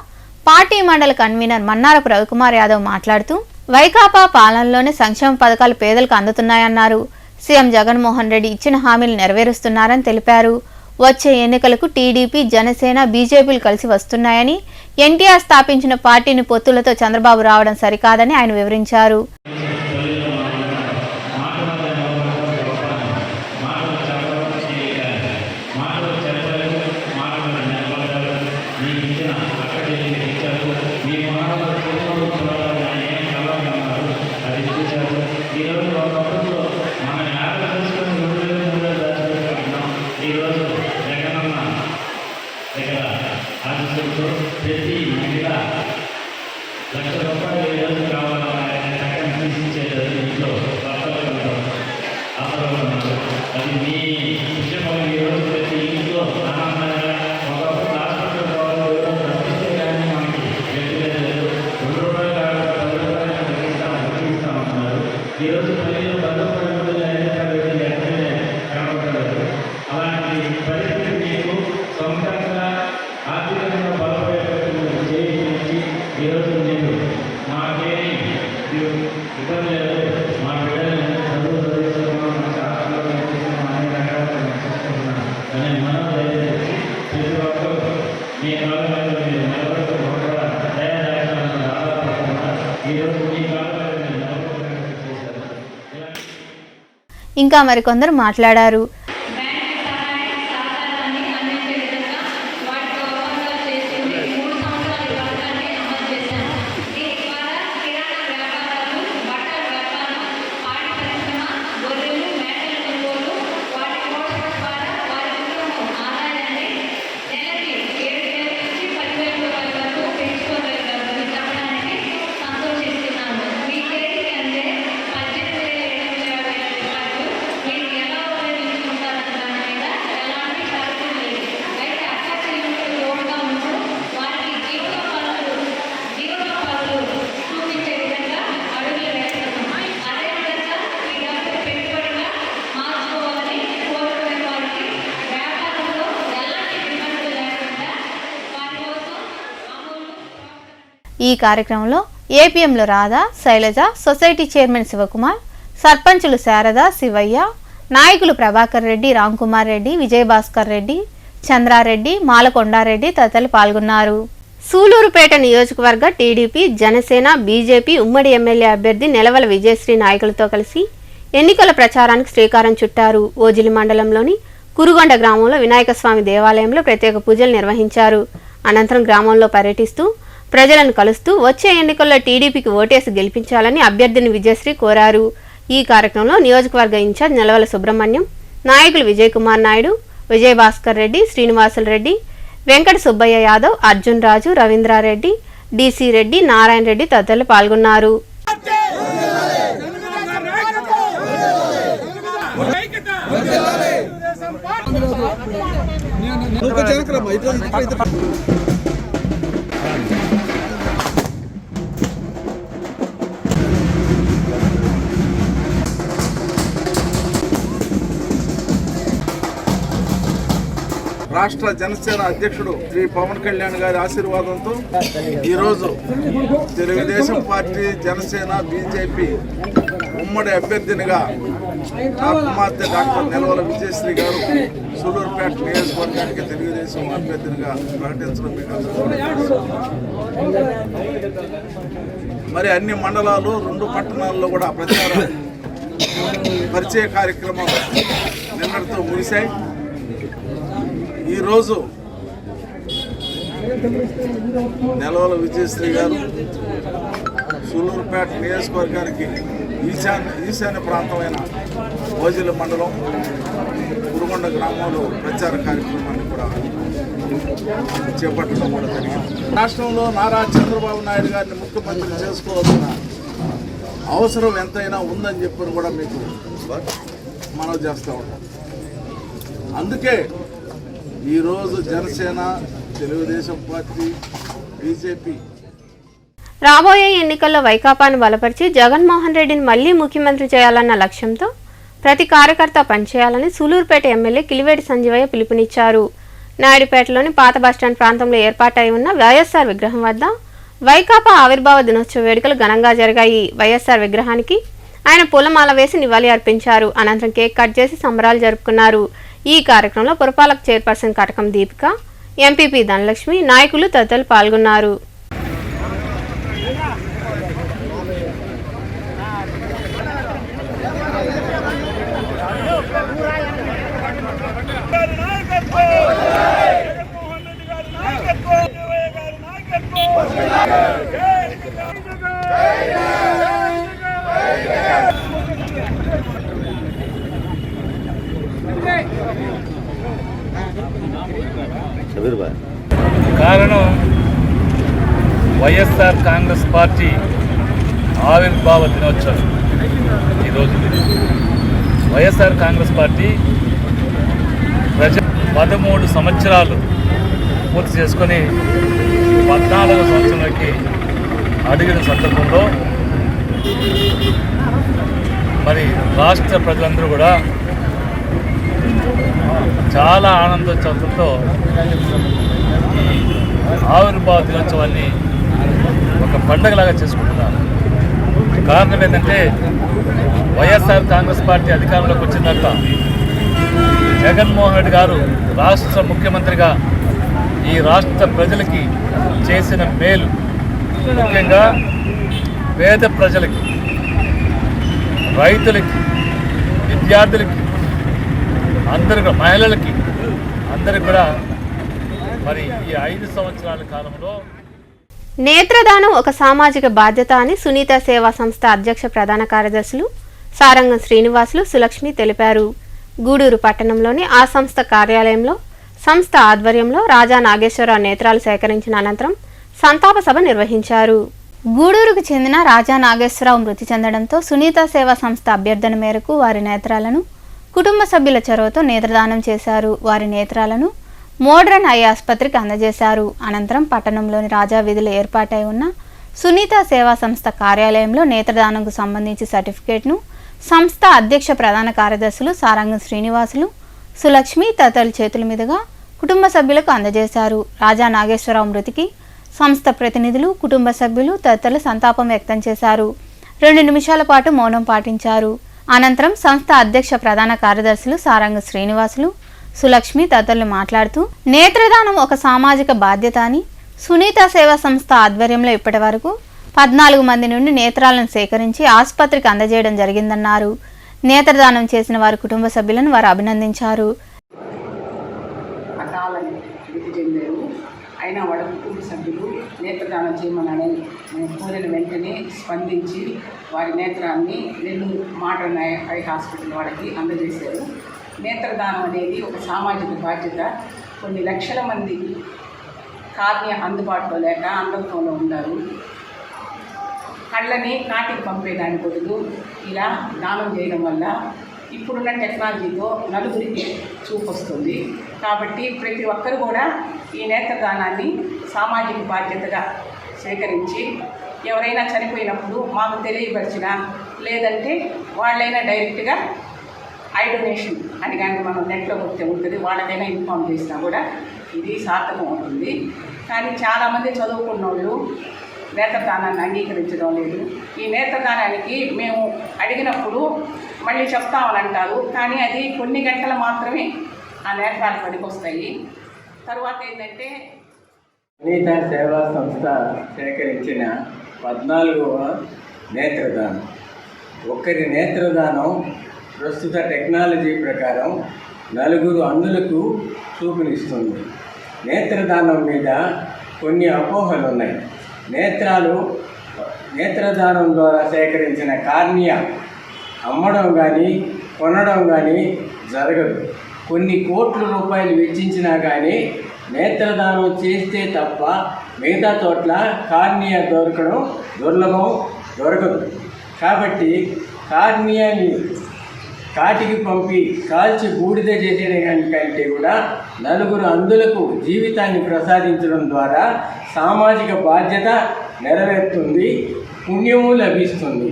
[SPEAKER 1] పార్టీ మండల కన్వీనర్ మన్నారపు రవికుమార్ యాదవ్ మాట్లాడుతూ వైకాపా పాలనలోనే సంక్షేమ పథకాలు పేదలకు అందుతున్నాయన్నారు. సీఎం జగన్మోహన్ రెడ్డి ఇచ్చిన హామీలు నెరవేరుస్తున్నారని తెలిపారు. వచ్చే ఎన్నికలకు టీడీపీ, జనసేన, బీజేపీలు కలిసి వస్తున్నాయని, ఎన్టీఆర్ స్థాపించిన పార్టీని పొత్తులతో చంద్రబాబు రావడం సరికాదని ఆయన వివరించారు.
[SPEAKER 9] ప్రతి మహిళ ₹1,00,000 ఈరోజు కావాలని ఇంట్లో అది మీ విషయం. ఈరోజు ప్రతి ఇంట్లో ఆనందంగా ఒకప్పుడు హాస్పిటల్ పోవాలి తప్పిస్తే కానీ మనకి లేదు ₹10 ఈరోజు మళ్ళీ కనపడలేదు. అలాంటి పరిస్థితి మీకు సొంతంగా ఆర్థికంగా బలపడేటటువంటి చేయించి ఈరోజు నేను మాకేమి ఇబ్బంది లేదు. మా బిడ్డలు చదువు చదివిస్తున్నాం, మంచి హాస్టల్లో చదివిస్తున్నాం, అన్ని రకాలుగా నడుస్తున్నాం. కానీ మనం దయచేసి ప్రతి ఒక్కరు మీ కాళ్ళ మీద మీరు నిలబడుతూ కూడా దయాదాక్షిణ్యాలను ఆధారపడకుండా ఈరోజు మీ కాళ్ళ మీద మీరు నిలబడుతున్నట్టు చేశారు.
[SPEAKER 1] ఇంకా మరికొందరు మాట్లాడారు. ఈ కార్యక్రమంలో ఏపీఎంలో రాధా, శైలజ, సొసైటీ చైర్మన్ శివకుమార్, సర్పంచులు శారద, శివయ్య, నాయకులు ప్రభాకర్ రెడ్డి, రామ్కుమార్ రెడ్డి, విజయభాస్కర్ రెడ్డి, చంద్రారెడ్డి, మాలకొండారెడ్డి తదితరులు పాల్గొన్నారు. సూలూరుపేట నియోజకవర్గ టీడీపీ, జనసేన, బీజేపీ ఉమ్మడి ఎమ్మెల్యే అభ్యర్థి నెలవల విజయశ్రీ నాయకులతో కలిసి ఎన్నికల ప్రచారానికి శ్రీకారం చుట్టారు. ఓజిలి మండలంలోని కురుగొండ గ్రామంలో వినాయక స్వామి దేవాలయంలో ప్రత్యేక పూజలు నిర్వహించారు. అనంతరం గ్రామంలో పర్యటిస్తూ ప్రజలను కలుస్తూ వచ్చే ఎన్నికల్లో టీడీపీకి ఓటేసి గెలిపించాలని అభ్యర్థిని విజయశ్రీ కోరారు. ఈ కార్యక్రమంలో నియోజకవర్గ ఇన్ఛార్జ్ నెలవల సుబ్రహ్మణ్యం, నాయకులు విజయ్ కుమార్ నాయుడు, విజయభాస్కర్ రెడ్డి, శ్రీనివాసులు రెడ్డి, వెంకట సుబ్బయ్య యాదవ్, అర్జున్ రాజు, రవీంద్రారెడ్డి, డిసి రెడ్డి, నారాయణ రెడ్డి తదితరులు పాల్గొన్నారు.
[SPEAKER 10] రాష్ట్ర జనసేన అధ్యక్షుడు శ్రీ పవన్ కళ్యాణ్ గారి ఆశీర్వాదంతో ఈరోజు తెలుగుదేశం పార్టీ, జనసేన, బీజేపీ ఉమ్మడి అభ్యర్థినిగా నా కుమార్తె డాక్టర్ నెలవల విజయశ్రీ గారు సూలూరుపేట నియోజకవర్గానికి తెలుగుదేశం అభ్యర్థినిగా ప్రకటించడం మీకు అందరికీ. మరి అన్ని మండలాలు, 2 పట్టణాల్లో కూడా ప్రచార పరిచయ కార్యక్రమం నిన్నటితో ముగిశాయి. ఈరోజు నెలవల విజయశ్రీ గారు సూలూరుపేట నియోజకవర్గానికి ఈశాన్య ప్రాంతమైన ఓజిలి మండలం కురుగొండ గ్రామంలో ప్రచార కార్యక్రమాన్ని కూడా చేపట్టడం కూడా జరిగింది. రాష్ట్రంలో నారా చంద్రబాబు నాయుడు గారిని ముఖ్యమంత్రి చేసుకోవాల్సిన అవసరం ఎంతైనా ఉందని చెప్పి కూడా మీకు మనవి చేస్తూ ఉంటాం. అందుకే ఈరోజు జనసేన, తెలుగుదేశం పార్టీ, బీజేపీ
[SPEAKER 1] రాబోయే ఎన్నికల్లో వైకాపాను బలపరిచి జగన్మోహన్ రెడ్డిని మళ్లీ ముఖ్యమంత్రి చేయాలన్న లక్ష్యంతో ప్రతి కార్యకర్త పనిచేయాలని సూలూరుపేట ఎమ్మెల్యే కిలివేటి సంజీవయ్య పిలుపునిచ్చారు. నాయుడుపేటలోని పాత బస్టాండ్ ప్రాంతంలో ఏర్పాటై ఉన్న వైఎస్ఆర్ విగ్రహం వద్ద వైకాపా ఆవిర్భావ దినోత్సవ వేడుకలు ఘనంగా జరిగాయి. వైఎస్ఆర్ విగ్రహానికి ఆయన పూలమాల వేసి నివాళి అర్పించారు. అనంతరం కేక్ కట్ చేసి సంబరాలు జరుపుకున్నారు. ఈ కార్యక్రమంలో పురపాలక చైర్పర్సన్ కటకం దీపిక, ఎంపీపీ ధనలక్ష్మి, నాయకులు తదితరులు పాల్గొన్నారు.
[SPEAKER 11] కారణం వైఎస్ఆర్ కాంగ్రెస్ పార్టీ ఆవిర్భావ దినోత్సవం. ఈరోజు వైఎస్ఆర్ కాంగ్రెస్ పార్టీ 13 సంవత్సరాలు పూర్తి చేసుకొని 14వ సంవత్సరంలోకి అడిగిన సందర్భంలో మరి రాష్ట్ర ప్రజలందరూ కూడా చాలా ఆనందోత్సవంతో ఈ ఆవిర్భావ దినోత్సవాన్ని ఒక పండగలాగా చేసుకుంటున్నారు. కారణం ఏంటంటే వైఎస్ఆర్ కాంగ్రెస్ పార్టీ అధికారంలోకి వచ్చిన తర్వాత జగన్మోహన్ రెడ్డి గారు రాష్ట్ర ముఖ్యమంత్రిగా ఈ రాష్ట్ర ప్రజలకి చేసిన మేలు, ముఖ్యంగా పేద ప్రజలకి, రైతులకి, విద్యార్థులకి, అందరికి, మహిళలకి, అందరికి కూడా మరి ఈ 5 సంవత్సరాల కాలంలో
[SPEAKER 1] నేత్రదానం ఒక సామాజిక బాధ్యత అని సునీత సేవా సంస్థ అధ్యక్ష ప్రధాన కార్యదర్శులు సారంగం శ్రీనివాసులు, సులక్ష్మి తెలిపారు. గూడూరు పట్టణంలోని ఆ సంస్థ కార్యాలయంలో సంస్థ ఆధ్వర్యంలో రాజా నాగేశ్వరరావు నేత్రాలు సేకరించిన అనంతరం సంతాప సభ నిర్వహించారు. గూడూరుకు చెందిన రాజా నాగేశ్వరరావు మృతి చెందడంతో సునీత సేవా సంస్థ అభ్యర్థన మేరకు వారి నేత్రాలను కుటుంబ సభ్యుల చొరవతో నేత్రదానం చేశారు. వారి నేత్రాలను మోడ్రన్ ఐ ఆసుపత్రికి అందజేశారు. అనంతరం పట్టణంలోని రాజా వీధిలో ఏర్పాటై ఉన్న సునీత సేవా సంస్థ కార్యాలయంలో నేత్రదానంకు సంబంధించి సర్టిఫికేట్ను సంస్థ అధ్యక్ష ప్రధాన కార్యదర్శులు సారంగం శ్రీనివాసులు, సులక్ష్మి తదితరుల చేతుల మీదుగా కుటుంబ సభ్యులకు అందజేశారు. రాజా నాగేశ్వరరావు మృతికి సంస్థ ప్రతినిధులు, కుటుంబ సభ్యులు తదితరులు సంతాపం వ్యక్తం చేశారు. 2 నిమిషాల పాటు మౌనం పాటించారు. అనంతరం సంస్థ అధ్యక్ష ప్రధాన కార్యదర్శులు సారంగ శ్రీనివాసులు, సులక్ష్మి తదితరులు మాట్లాడుతూ నేత్రదానం ఒక సామాజిక బాధ్యత అని సునీత సేవా సంస్థ ఆధ్వర్యంలో ఇప్పటి వరకు 14 మంది నుండి నేత్రాలను సేకరించి ఆసుపత్రికి అందజేయడం జరిగిందన్నారు. నేత్రదానం చేసిన వారి కుటుంబ సభ్యులను వారు అభినందించారు.
[SPEAKER 4] అయినా వాళ్ళ కుటుంబ సభ్యులు నేత్రదానం చేయమని కోరిన వెంటనే స్పందించి వారి నేత్రాన్ని నెల్లూరు మోడ్రన్ ఐ హాస్పిటల్ వాళ్ళకి అందజేశారు. నేత్రదానం అనేది ఒక సామాజిక బాధ్యత. కొన్ని లక్షల మంది కార్నియ అందుబాటులో లేక అంధత్వంలో ఉన్నారు. కళ్ళని కాటికి పంపేదాని బదులు ఇలా దానం చేయడం వల్ల ఇప్పుడున్న టెక్నాలజీతో నలుగురికి చూపు వస్తుంది. కాబట్టి ప్రతి ఒక్కరు కూడా ఈ నేత్రదానాన్ని సామాజిక బాధ్యతగా స్వీకరించి ఎవరైనా చనిపోయినప్పుడు మాకు తెలియపరిచినా, లేదంటే వాళ్ళైనా డైరెక్ట్గా ఐ డొనేషన్ అని కానీ మనం నెట్లో కొడితే ఉంటుంది, వాళ్ళకైనా ఇన్ఫామ్ చేసినా కూడా ఇది సార్థకం అవుతుంది. కానీ చాలామంది చదువుకున్న వాళ్ళు నేత్రదానాన్ని అంగీకరించడం లేదు. ఈ నేత్రదానానికి మేము అడిగినప్పుడు మళ్ళీ చెప్తామని అంటారు, కానీ అది కొన్ని గంటలు మాత్రమే ఆ నేత్రాలు పనికొస్తాయి. తర్వాత ఏంటంటే
[SPEAKER 12] సునీత సేవా సంస్థ సేకరించిన 14వ నేత్రదానం. ఒకరి నేత్రదానం ప్రస్తుత టెక్నాలజీ ప్రకారం 4 అందులకు చూపునిస్తుంది. నేత్రదానం మీద కొన్ని అపోహలు ఉన్నాయి. నేత్రదానం ద్వారా సేకరించిన కార్నియా అమ్మడం కానీ కొనడం కానీ జరగదు. కొన్ని కోట్ల రూపాయలు వెచ్చించినా కానీ నేత్రదానం చేస్తే తప్ప మిగతా చోట్ల కార్నియా దొరకడం దుర్లభం, దొరకదు. కాబట్టి కార్నియాని కాటికి పంపి కాల్చి బూడిద చేసేదానికంటే కూడా 4 అందులకు జీవితాన్ని ప్రసాదించడం ద్వారా సామాజిక బాధ్యత నెరవేరుతుంది, పుణ్యము లభిస్తుంది.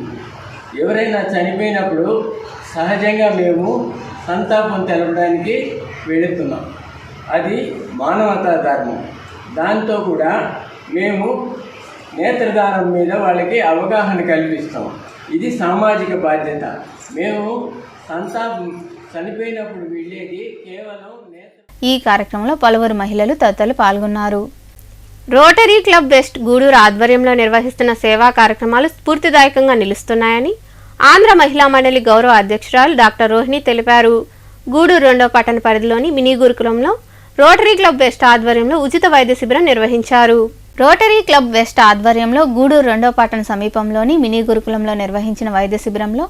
[SPEAKER 12] ఎవరైనా చనిపోయినప్పుడు సహజంగా మేము సంతాపం తెలపడానికి వెళుతున్నాం. అది మానవతా ధర్మం. దాంతో కూడా మేము నేత్రదానం మీద వాళ్ళకి అవగాహన కల్పిస్తాం. ఇది సామాజిక బాధ్యత. మేము సంతాపం చనిపోయినప్పుడు వెళ్ళేది కేవలం
[SPEAKER 1] ఈ కార్యక్రమంలో పలువురు మహిళలు తదితరులు పాల్గొన్నారు. రోటరీ క్లబ్ వెస్ట్ గూడూరు ఆధ్వర్యంలో నిర్వహిస్తున్న సేవా కార్యక్రమాలు స్ఫూర్తిదాయకంగా నిలుస్తున్నాయని ఆంధ్ర మహిళా మండలి గౌరవ అధ్యక్షురాలు డాక్టర్ రోహిణి తెలిపారు. గూడూరు 2వ పట్టణ పరిధిలోని మినీ గురుకులంలో రోటరీ క్లబ్ వెస్ట్ ఆధ్వర్యంలో ఉచిత వైద్య శిబిరం నిర్వహించారు. రోటరీ క్లబ్ వెస్ట్ ఆధ్వర్యంలో గూడూరు 2వ పట్టణ సమీపంలోని మినీ గురుకులంలో నిర్వహించిన వైద్య శిబిరంలో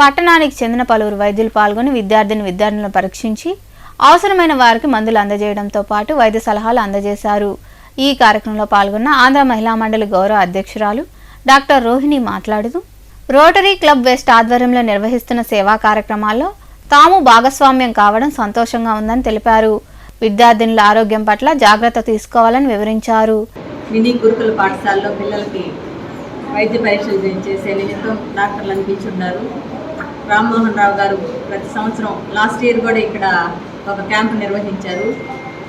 [SPEAKER 1] పట్టణానికి చెందిన పలువురు వైద్యులు పాల్గొని విద్యార్థులను పరీక్షించి అవసరమైన వారికి మందులు అందజేయడంతో పాటు వైద్య సలహాలు అందజేశారు. ఈ కార్యక్రమంలో పాల్గొన్న ఆంధ్ర మహిళా మండలి గౌరవ అధ్యక్షురాలు డాక్టర్ రోహిణి మాట్లాడుతూ రోటరీ క్లబ్ వెస్ట్ ఆధ్వర్యంలో నిర్వహిస్తున్న సేవా కార్యక్రమాల్లో తాము భాగస్వామ్యం కావడం సంతోషంగా ఉందని తెలిపారు. విద్యార్థినుల ఆరోగ్యం పట్ల జాగ్రత్త తీసుకోవాలని వివరించారు.
[SPEAKER 13] మినీ గురుకుల పాఠశాలలో పిల్లలకి వైద్య పరీక్షలు చేసే నిమిత్తం డాక్టర్లు అనిపించున్నారు. రామ్మోహన్ రావు గారు ప్రతి సంవత్సరం లాస్ట్ ఇయర్ కూడా ఇక్కడ ఒక క్యాంపు నిర్వహించారు.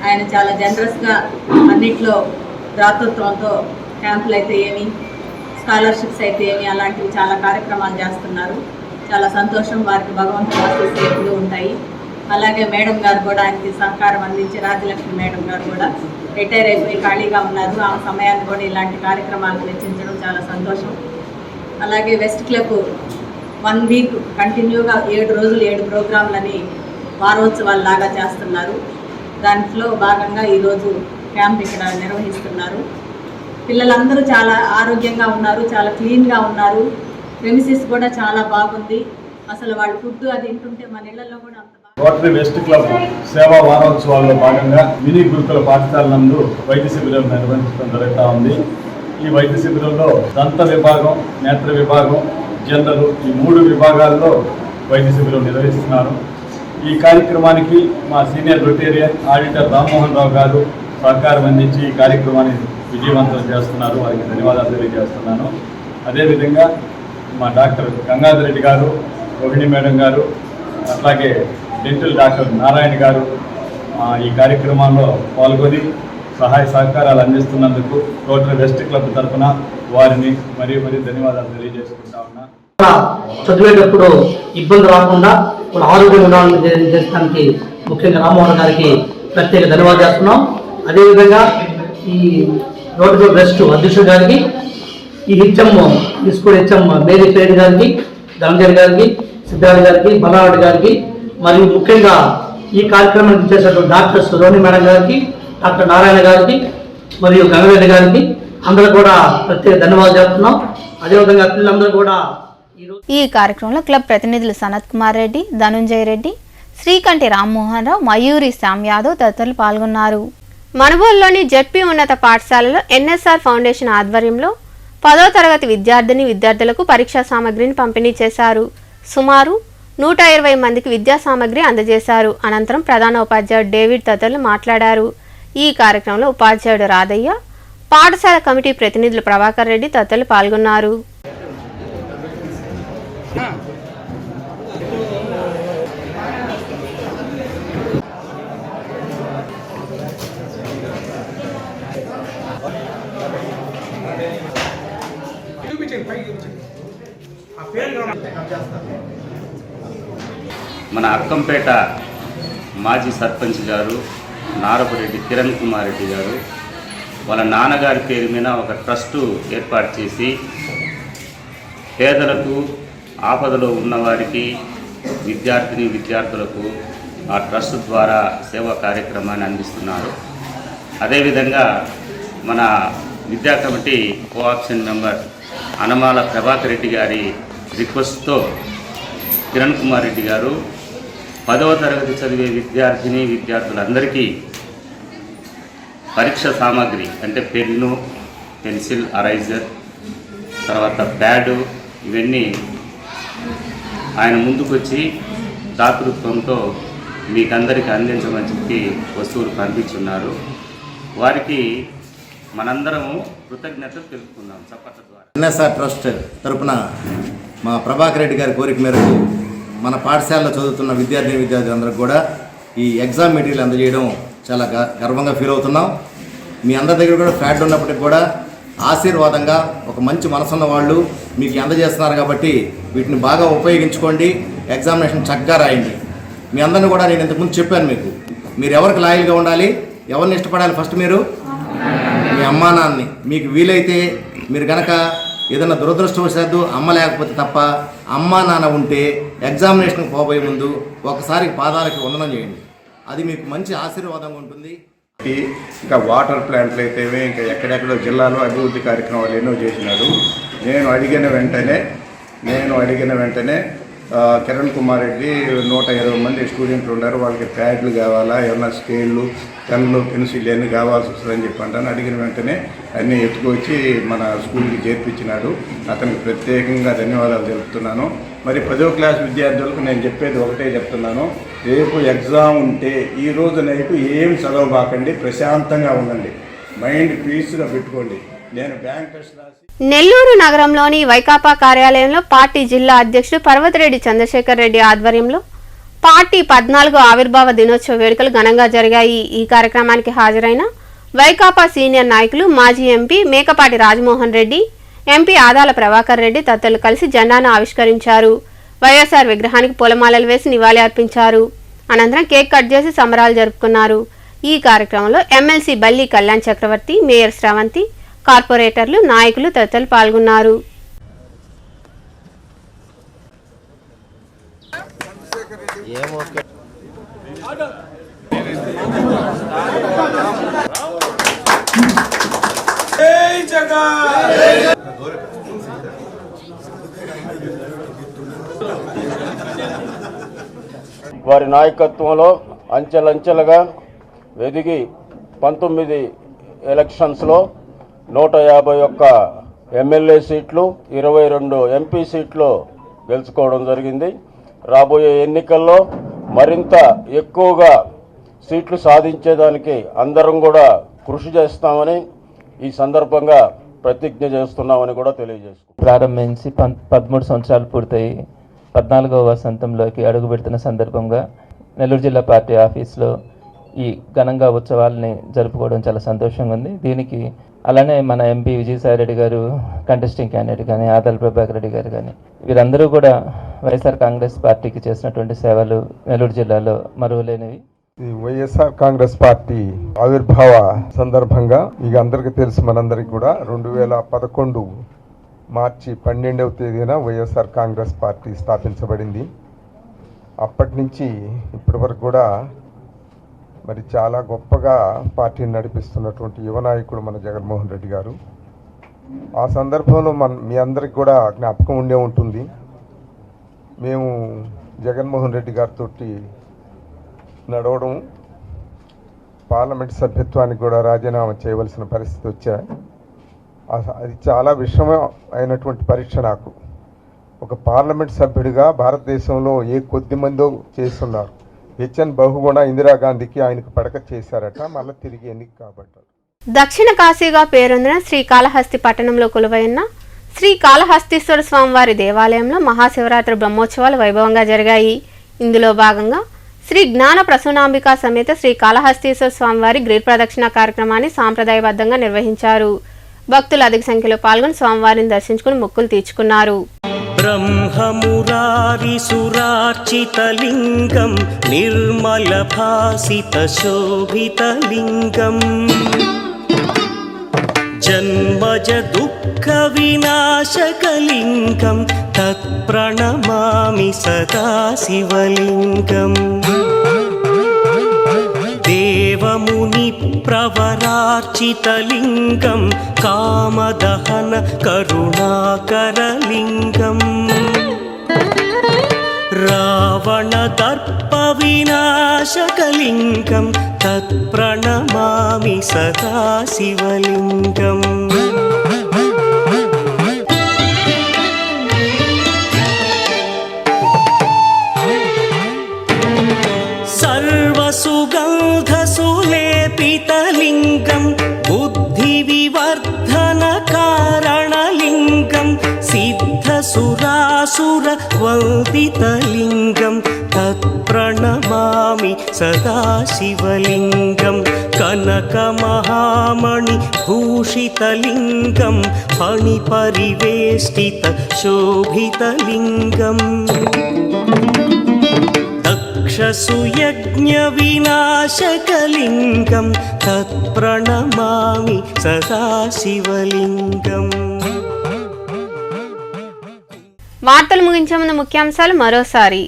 [SPEAKER 13] ఆయన చాలా జనరస్గా అన్నిట్లో దాతృత్వంతో క్యాంపులు అయితే ఏమి స్కాలర్షిప్స్ అయితే ఏమి అలాంటివి చాలా కార్యక్రమాలు చేస్తున్నారు. చాలా సంతోషం. వారికి భగవంతుని ఆశీస్సులు ఎప్పుడూ ఉంటాయి. అలాగే మేడం గారు కూడా ఆయనకి సహకారం అందించి, రాజలక్ష్మి మేడం గారు కూడా రిటైర్ అయిపోయి ఖాళీగా ఉన్నారు. ఆ సమయాన్ని కూడా ఇలాంటి కార్యక్రమాలకు వెచ్చించడం చాలా సంతోషం. అలాగే వెస్ట్ క్లబ్ 1 వీక్ కంటిన్యూగా 7 రోజులు 7 ప్రోగ్రాంలని వారోత్సవాలు లాగా చేస్తున్నారు. దాంట్లో భాగంగా ఈరోజు క్యాంప్ ఇక్కడ నిర్వహిస్తున్నారు. పిల్లలందరూ చాలా ఆరోగ్యంగా ఉన్నారు, చాలా క్లీన్గా ఉన్నారు. ప్రెమిసిస్ కూడా చాలా బాగుంది. అసలు వాళ్ళు ఫుడ్ అది తింటుంటే మన ఇళ్లలో కూడా అంత
[SPEAKER 11] రోటరీ వెస్ట్ క్లబ్ సేవా వారోత్సవాల్లో భాగంగా మినీ గురుకుల పాఠశాల నందు వైద్య శిబిరం నిర్వహించడం జరుగుతూ ఉంది. ఈ వైద్య శిబిరంలో దంత విభాగం, నేత్ర విభాగం, జనరల్ ఈ 3 విభాగాల్లో వైద్య శిబిరం నిర్వహిస్తున్నారు. ఈ కార్యక్రమానికి మా senior Rotarian auditor Rammohan Rao గారు సహకారం అందించి ఈ కార్యక్రమాన్ని విజయవంతం చేస్తున్నారు. వారికి ధన్యవాదాలు తెలియజేస్తున్నాను. అదేవిధంగా మా డాక్టర్ గంగాధర్ రెడ్డి గారు, రోహిణి మేడం గారు, అట్లాగే డెంటల్ డాక్టర్ నారాయణ గారు ఈ కార్యక్రమంలో పాల్గొని సహాయ సహకారాలు అందిస్తున్నందుకు రోటరీ వెస్ట్ క్లబ్ తరఫున వారిని మరీ ధన్యవాదాలు తెలియజేసుకుంటా ఉన్నా.
[SPEAKER 14] చదివేటప్పుడు ఇబ్బంది రాకుండా వాళ్ళు ఆరోగ్యంగా ఉండాలని తెలియజేయడానికి ముఖ్యంగా రామ్మోహన్ గారికి ప్రత్యేక ధన్యవాదాలు చేస్తున్నాం. అదేవిధంగా ఈ రోటరీ వెస్ట్ అధ్యక్షుడు గారికి, ఈ హెచ్ఎం ఈ స్కూల్ హెచ్ఎం మేరీ పేరు గారికి, ధనంజయ్ గారికి, సిద్ధార్థ గారికి, బలరాడు గారికి, మరియు ముఖ్యంగా ఈ కార్యక్రమానికి చేసినటువంటి డాక్టర్స్ రోహిణి మేడం గారికి, డాక్టర్ నారాయణ గారికి మరియు గంగరెడ్డి గారికి అందరూ కూడా ప్రత్యేక ధన్యవాదాలు చెప్తున్నాం. అదేవిధంగా పిల్లలందరూ కూడా
[SPEAKER 15] ఈ కార్యక్రమంలో క్లబ్ ప్రతినిధులు సనత్ కుమార్ రెడ్డి, ధనుంజయ రెడ్డి, శ్రీకంఠి రామ్మోహన్ రావు, మయూరి శ్యామ్ యాదవ్ తదితరులు పాల్గొన్నారు. మనుబోలులోని జెడ్పీ ఉన్నత పాఠశాలలో ఎన్ఎస్ఆర్ ఫౌండేషన్ ఆధ్వర్యంలో 10వ తరగతి విద్యార్థులకు పరీక్షా సామగ్రిని పంపిణీ చేశారు. సుమారు 120 మందికి విద్యా సామగ్రి అందజేశారు. అనంతరం ప్రధాన ఉపాధ్యాయుడు డేవిడ్ తదితరులు మాట్లాడారు. ఈ కార్యక్రమంలో ఉపాధ్యాయుడు రాధయ్య, పాఠశాల కమిటీ ప్రతినిధులు ప్రభాకర్ రెడ్డి తదితరులు పాల్గొన్నారు.
[SPEAKER 16] మన అక్కంపేట మాజీ సర్పంచ్ గారు నారపురెడ్డి కిరణ్ కుమార్ రెడ్డి గారు వాళ్ళ నాన్నగారి పేరు మీద ఒక ట్రస్టు ఏర్పాటు చేసి పేదలకు, ఆపదలో ఉన్నవారికి, విద్యార్థులకు ఆ ట్రస్ట్ ద్వారా సేవా కార్యక్రమాన్ని అందిస్తున్నారు. అదేవిధంగా మన విద్యా committee cooption member Anamala Prabhakar Reddy గారి రిక్వెస్ట్తో కిరణ్ కుమార్ రెడ్డి గారు 10వ తరగతి చదివే విద్యార్థులందరికీ పరీక్ష సామాగ్రి అంటే పెన్ను, పెన్సిల్, అరైజర్, తర్వాత ప్యాడు ఇవన్నీ ఆయన ముందుకొచ్చి దాతృత్వంతో మీకందరికీ అందించమని చెప్పి వస్తువులు పంపించున్నారు. వారికి మనందరము కృతజ్ఞతలు తెలుపుకుందాం చప్పట్ల ద్వారా.
[SPEAKER 17] ఎన్ఎస్ఆర్ ట్రస్ట్ తరపున మా ప్రభాకర్ రెడ్డి గారి కోరిక మేరకు మన పాఠశాలలో చదువుతున్న విద్యార్థులందరికీ కూడా ఈ ఎగ్జామ్ మెటీరియల్ అందజేయడం చాలా గర్వంగా ఫీల్ అవుతున్నాం. మీ అందరి దగ్గర కూడా ఫ్యాడ్ ఉన్నప్పటికీ కూడా ఆశీర్వాదంగా ఒక మంచి మనసున్న వాళ్ళు మీకు అందజేస్తున్నారు కాబట్టి వీటిని బాగా ఉపయోగించుకోండి. ఎగ్జామినేషన్ చక్కగా రాయండి. మీ అందరిని కూడా నేను ఇంతకుముందు చెప్పాను, మీరు ఎవరికి లాయల్గా ఉండాలి, ఎవరిని ఇష్టపడాలి, ఫస్ట్ మీరు మీ అమ్మా నాన్నని. మీకు వీలైతే మీరు కనుక ఏదైనా దురదృష్టవశాత్తు అమ్మ లేకపోతే తప్ప అమ్మా నాన్న ఉంటే ఎగ్జామినేషన్కి పోబోయే ముందు ఒకసారి పాదాలకి వందనం చేయండి. అది మీకు మంచి ఆశీర్వాదంగా ఉంటుంది.
[SPEAKER 18] ఇంకా వాటర్ ప్లాంట్లు అయితే ఇంకా ఎక్కడెక్కడో జిల్లాలో అభివృద్ధి కార్యక్రమాలు ఎన్నో చేసినాడు. నేను అడిగిన వెంటనే కిరణ్ కుమార్ రెడ్డి 120 మంది స్టూడెంట్లు ఉన్నారు, వాళ్ళకి ప్యాడ్లు కావాలా, ఏమన్నా స్కేళ్ళు, పెన్నులు, పెన్సిల్ అన్నీ కావాల్సి వస్తుందని చెప్పి అంటాను. అడిగిన వెంటనే అన్నీ ఎత్తుకొచ్చి మన స్కూల్కి చేర్పించినాడు. అతనికి ప్రత్యేకంగా ధన్యవాదాలు తెలుపుతున్నాను. మరి 10వ క్లాస్ విద్యార్థులకు నేను చెప్పేది ఒకటే చెప్తున్నాను, రేపు ఎగ్జామ్ ఉంటే ఈ రోజు నైట్ ఏం చదవబాకండి, ప్రశాంతంగా ఉండండి, మైండ్ పీస్గా పెట్టుకోండి. నేను బ్యాంక్ టెస్ట్ రాసి
[SPEAKER 1] నెల్లూరు నగరంలోని వైకాపా కార్యాలయంలో పార్టీ జిల్లా అధ్యక్షుడు పర్వతిరెడ్డి చంద్రశేఖర్ రెడ్డి ఆధ్వర్యంలో పార్టీ 14వ ఆవిర్భావ దినోత్సవ వేడుకలు ఘనంగా జరిగాయి. ఈ కార్యక్రమానికి హాజరైన వైకాపా సీనియర్ నాయకులు మాజీ ఎంపీ మేకపాటి రాజమోహన్ రెడ్డి, ఎంపీ ఆదాల ప్రభాకర్ రెడ్డి తదితరులు కలిసి జెండాను ఆవిష్కరించారు. వైఎస్ఆర్ విగ్రహానికి పూలమాలలు వేసి నివాళి అర్పించారు. అనంతరం కేక్ కట్ చేసి సంబరాలు జరుపుకున్నారు. ఈ కార్యక్రమంలో ఎమ్మెల్సీ బల్లి కళ్యాణ్ చక్రవర్తి, మేయర్ శ్రావంతి, కార్పొరేటర్లు, నాయకులు తదితరులు పాల్గొన్నారు.
[SPEAKER 19] వారి నాయకత్వంలో అంచెలంచెలుగా ఎదిగి 19 ఎలక్షన్స్లో 151 ఎమ్మెల్యే సీట్లు, 22 ఎంపీ సీట్లు గెలుచుకోవడం జరిగింది. రాబోయే ఎన్నికల్లో మరింత ఎక్కువగా సీట్లు సాధించేదానికి అందరం కూడా కృషి చేస్తామని ఈ సందర్భంగా ప్రతిజ్ఞ చేస్తున్నామని కూడా తెలియజేస్తున్నాం.
[SPEAKER 20] ప్రారంభించి 13 సంవత్సరాలు పూర్తయి 14వ వసంతంలోకి అడుగుపెడుతున్న సందర్భంగా నెల్లూరు జిల్లా పార్టీ ఆఫీస్లో ఈ ఘనంగా ఉత్సవాలని జరుపుకోవడం చాలా సంతోషంగా ఉంది. దీనికి అలానే మన ఎంపీ విజయసాయిరెడ్డి గారు, కంటెస్టింగ్ క్యాండిడేట్ కానీ, ఆదాల ప్రభాకర్ రెడ్డి గారు కానీ, వీరందరూ కూడా వైఎస్ఆర్ కాంగ్రెస్ పార్టీకి చేసినటువంటి సేవలు నెల్లూరు జిల్లాలో మరువలేనివి.
[SPEAKER 7] ఈ వైఎస్ఆర్ కాంగ్రెస్ పార్టీ ఆవిర్భావ సందర్భంగా ఇక అందరికీ తెలుసు, మనందరికీ కూడా 2011 మార్చి 12వ తేదీన వైఎస్ఆర్ కాంగ్రెస్ పార్టీ స్థాపించబడింది. అప్పటి నుంచి ఇప్పటి వరకు కూడా మరి చాలా గొప్పగా పార్టీని నడిపిస్తున్నటువంటి యువ నాయకుడు మన జగన్మోహన్ రెడ్డి గారు. ఆ సందర్భంలో మీ అందరికి కూడా జ్ఞాపకం ఉండే ఉంటుంది. మేము జగన్మోహన్ రెడ్డి గారితో నడవడం, పార్లమెంట్ సభ్యత్వానికి కూడా రాజీనామా చేయవలసిన పరిస్థితి వచ్చాయి. అది చాలా విషమ అయినటువంటి పరీక్ష నాకు. ఒక పార్లమెంట్ సభ్యుడిగా భారతదేశంలో ఏ కొద్ది మందో చేస్తున్నారు. హెచ్ఎన్ బహుగుణ ఇందిరాగాంధీకి ఆయనకు పడక చేశారట, మళ్ళీ తిరిగి ఎన్నిక కాబట్టారు.
[SPEAKER 1] దక్షిణ కాశీగా పేరొందిన శ్రీకాళహస్తి పట్టణంలో కొలువైన శ్రీ కాళహస్తీశ్వర స్వామివారి దేవాలయంలో మహాశివరాత్రి బ్రహ్మోత్సవాలు వైభవంగా జరిగాయి. ఇందులో భాగంగా శ్రీ జ్ఞాన ప్రసూనాంబికా సమేత శ్రీ కాళహస్తీశ్వర స్వామివారి గిరి ప్రదక్షిణ కార్యక్రమాన్ని సాంప్రదాయబద్ధంగా నిర్వహించారు. భక్తులు అధిక సంఖ్యలో పాల్గొని స్వామివారిని దర్శించుకుని మొక్కులు తీర్చుకున్నారు.
[SPEAKER 21] బ్రహ్మమురారిసురార్చితలింగం నిర్మలభాసితశోభితలింగం జన్మజ దుఃఖ వినాశకలింగం తత్ప్రణమామి సదా శివలింగం దేవముని ప్రవరార్చితలింగం కామదహన కరుణాకరలింగం రావణ దర్ప వినాశకలింగం తత్ప్రణమామి సదా శివలింగం సర్వసుగంధసులేపితలింగం బుద్ధివివర్ధన కారణలింగం సిద్ధసురాసుర వందితలింగం తత్ప్రణమామి సదా శివలింగం కనకమహామణి భూషితలింగం ఫణిపరివేష్టిత శోభితలింగం దక్షసుయజ్ఞ వినాశకలింగం తత్ప్రణమామి సదా శివలింగం.
[SPEAKER 1] వార్తలు ముగించే ముందు ముఖ్యాంశాలు మరోసారి.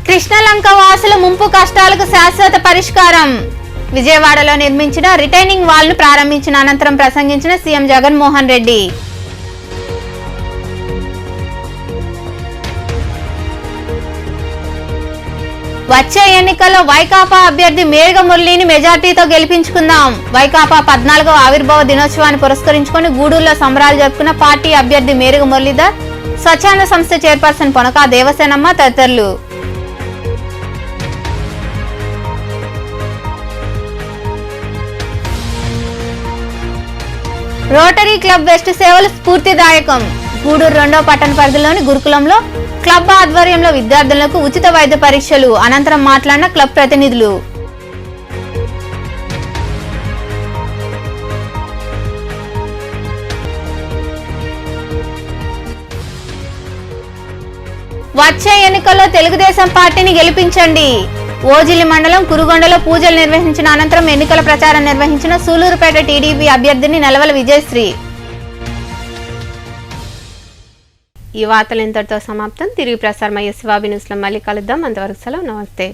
[SPEAKER 1] కృష్ణలంక వాసుల ముంపు కష్టాలకు శాశ్వత పరిష్కారం. విజయవాడలో నిర్మించిన రిటైనింగ్ వాల్ ను ప్రారంభించిన అనంతరం ప్రసంగించిన సీఎం జగన్మోహన్ రెడ్డి. వచ్చే ఎన్నికల్లో వైకాపా అభ్యర్థి మేరిగ మురళిని మెజార్టీతో గెలిపించుకుందాం. వైకాపా 14వ ఆవిర్భావ దినోత్సవాన్ని పురస్కరించుకుని గూడూరులో సంబరాలు జరుపుకున్న పార్టీ అభ్యర్థి మేరిగ మురళీధర్, స్వచ్ఛంద సంస్థ చైర్పర్సన్ పొనకా దేవసేనమ్మ తదితరులు.
[SPEAKER 15] రోటరీ క్లబ్ వెస్ట్ సేవలు స్ఫూర్తిదాయకం. గూడూరు 2వ పట్టణ పరిధిలోని గురుకులంలో క్లబ్ ఆధ్వర్యంలో విద్యార్థులకు ఉచిత వైద్య పరీక్షలు. అనంతరం మాట్లాడిన క్లబ్ ప్రతినిధులు. వచ్చే ఎన్నికల్లో తెలుగుదేశం పార్టీని గెలిపించండి. ఓజిలి మండలం కురుగొండలో పూజలు నిర్వహించిన అనంతరం ఎన్నికల ప్రచారం నిర్వహించిన సూలూరుపేట టీడీపీ అభ్యర్థిని నెలవల విజయశ్రీ. ఈ వార్తలు ఇంతటితో సమాప్తం. తిరిగి ప్రసారమయ్యే శివాబి న్యూస్లో మళ్ళీ కలుద్దాం. అంతవరకు సెలవు. నమస్తే.